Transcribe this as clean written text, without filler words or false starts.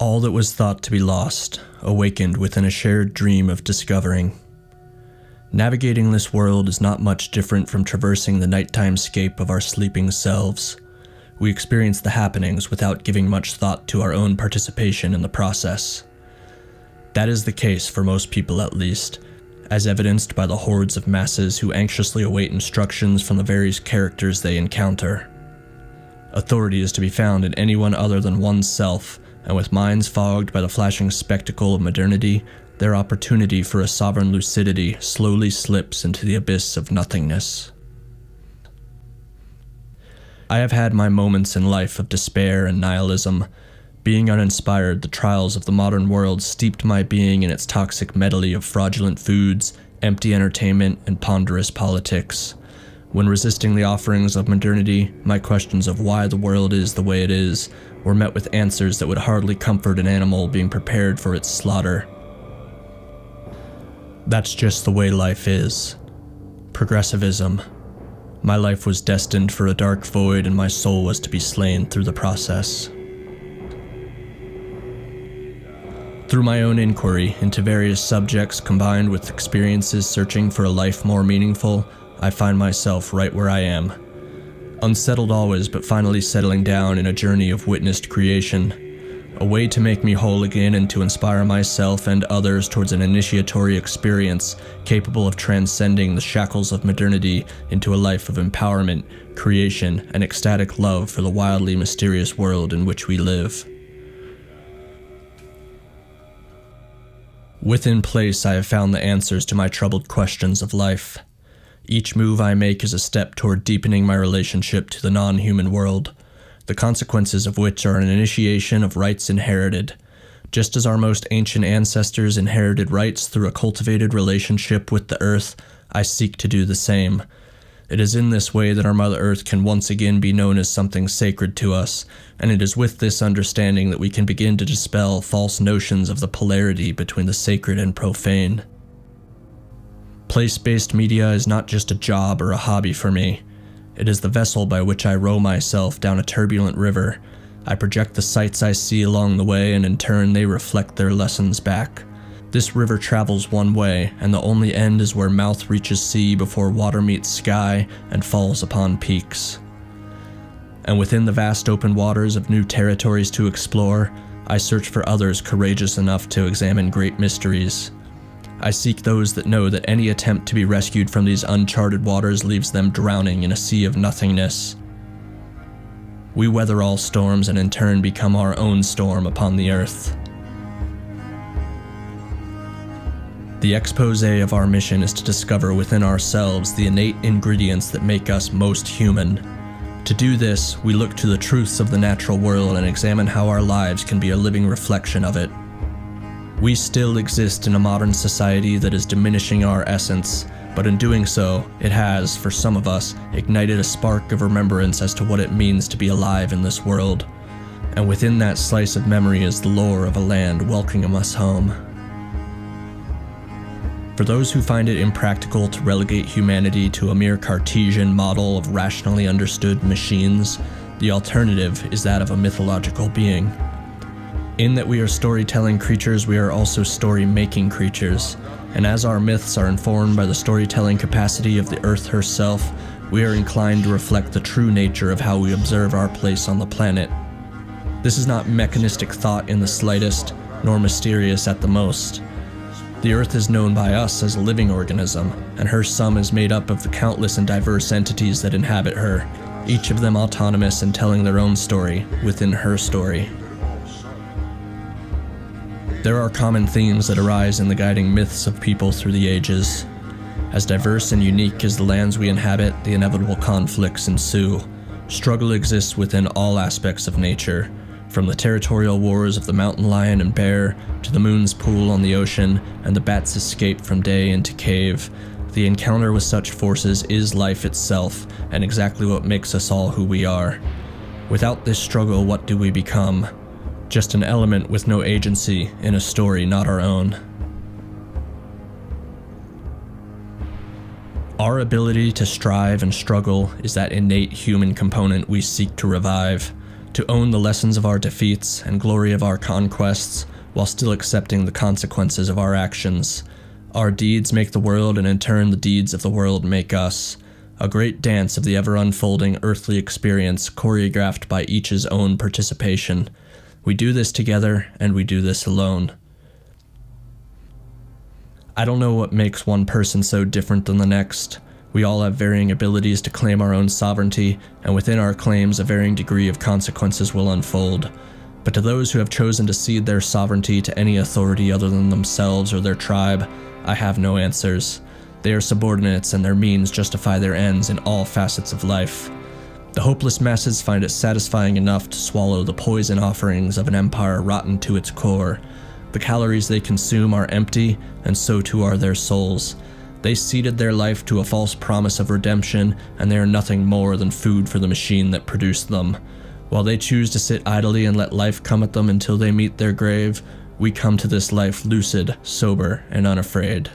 All that was thought to be lost awakened within a shared dream of discovering. Navigating this world is not much different from traversing the nighttime scape of our sleeping selves. We experience the happenings without giving much thought to our own participation in the process. That is the case for most people, at least, as evidenced by the hordes of masses who anxiously await instructions from the various characters they encounter. Authority is to be found in anyone other than oneself, and with minds fogged by the flashing spectacle of modernity, their opportunity for a sovereign lucidity slowly slips into the abyss of nothingness. I have had my moments in life of despair and nihilism. Being uninspired, the trials of the modern world steeped my being in its toxic medley of fraudulent foods, empty entertainment, and ponderous politics. When resisting the offerings of modernity, my questions of why the world is the way it is were met with answers that would hardly comfort an animal being prepared for its slaughter. That's just the way life is. Progressivism. My life was destined for a dark void, and my soul was to be slain through the process. Through my own inquiry into various subjects combined with experiences searching for a life more meaningful, I find myself right where I am. Unsettled always, but finally settling down in a journey of witnessed creation. A way to make me whole again and to inspire myself and others towards an initiatory experience capable of transcending the shackles of modernity into a life of empowerment, creation, and ecstatic love for the wildly mysterious world in which we live. Within place, I have found the answers to my troubled questions of life. Each move I make is a step toward deepening my relationship to the non-human world, the consequences of which are an initiation of rights inherited. Just as our most ancient ancestors inherited rights through a cultivated relationship with the earth, I seek to do the same. It is in this way that our Mother Earth can once again be known as something sacred to us, and it is with this understanding that we can begin to dispel false notions of the polarity between the sacred and profane. Place-based media is not just a job or a hobby for me. It is the vessel by which I row myself down a turbulent river. I project the sights I see along the way, and in turn they reflect their lessons back. This river travels one way, and the only end is where mouth reaches sea before water meets sky and falls upon peaks. And within the vast open waters of new territories to explore, I search for others courageous enough to examine great mysteries. I seek those that know that any attempt to be rescued from these uncharted waters leaves them drowning in a sea of nothingness. We weather all storms and in turn become our own storm upon the earth. The exposé of our mission is to discover within ourselves the innate ingredients that make us most human. To do this, we look to the truths of the natural world and examine how our lives can be a living reflection of it. We still exist in a modern society that is diminishing our essence, but in doing so, it has, for some of us, ignited a spark of remembrance as to what it means to be alive in this world. And within that slice of memory is the lore of a land welcoming us home. For those who find it impractical to relegate humanity to a mere Cartesian model of rationally understood machines, the alternative is that of a mythological being. In that we are storytelling creatures, we are also story-making creatures, and as our myths are informed by the storytelling capacity of the Earth herself, we are inclined to reflect the true nature of how we observe our place on the planet. This is not mechanistic thought in the slightest, nor mysterious at the most. The Earth is known by us as a living organism, and her sum is made up of the countless and diverse entities that inhabit her, each of them autonomous and telling their own story within her story. There are common themes that arise in the guiding myths of people through the ages. As diverse and unique as the lands we inhabit, the inevitable conflicts ensue. Struggle exists within all aspects of nature, from the territorial wars of the mountain lion and bear, to the moon's pool on the ocean, and the bat's escape from day into cave. The encounter with such forces is life itself, and exactly what makes us all who we are. Without this struggle, what do we become? Just an element with no agency in a story not our own. Our ability to strive and struggle is that innate human component we seek to revive. to own the lessons of our defeats and glory of our conquests, while still accepting the consequences of our actions. Our deeds make the world, and in turn the deeds of the world make us. A great dance of the ever-unfolding earthly experience, choreographed by each's own participation. We do this together, and we do this alone. I don't know what makes one person so different than the next. We all have varying abilities to claim our own sovereignty, and within our claims a varying degree of consequences will unfold. But to those who have chosen to cede their sovereignty to any authority other than themselves or their tribe, I have no answers. They are subordinates, and their means justify their ends in all facets of life. The hopeless masses find it satisfying enough to swallow the poison offerings of an empire rotten to its core. The calories they consume are empty, and so too are their souls. They ceded their life to a false promise of redemption, and they are nothing more than food for the machine that produced them. While they choose to sit idly and let life come at them until they meet their grave, we come to this life lucid, sober, and unafraid.